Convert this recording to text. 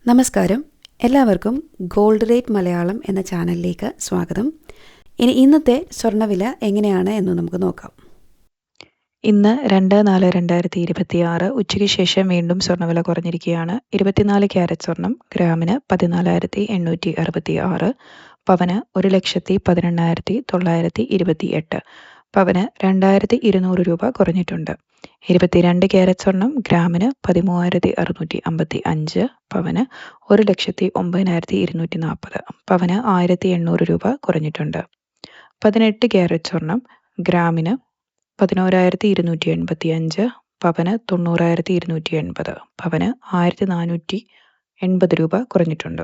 നമസ്കാരം, എല്ലാവർക്കും gold rate Malayalam എന്ന ചാനലിലേക്ക് സ്വാഗതം. ഇന്നത്തെ സ്വർണ്ണവില എങ്ങനെയാണ് എന്ന് നമുക്ക് നോക്കാം. ഇന്ന് 2/4/2026 ഉച്ചയ്ക്ക് ശേഷം വീണ്ടും സ്വർണ്ണവില കുറഞ്ഞിരിക്കുകയാണ്. 24 ക്യാരറ്റ് സ്വർണം ഗ്രാമിന് 14,866, പവന് 1,18,928, പവന് 2,200 രൂപ കുറഞ്ഞിട്ടുണ്ട്. 22 ക്യാരറ്റ് സ്വർണം ഗ്രാമിന് 13,655, പവന് 1,09,240, പവന് 1,800 രൂപ കുറഞ്ഞിട്ടുണ്ട്. 18 ക്യാരറ്റ് സ്വർണം ഗ്രാമിന് 11,285, പവന് 90,280, പവന് 1,480 രൂപ കുറഞ്ഞിട്ടുണ്ട്.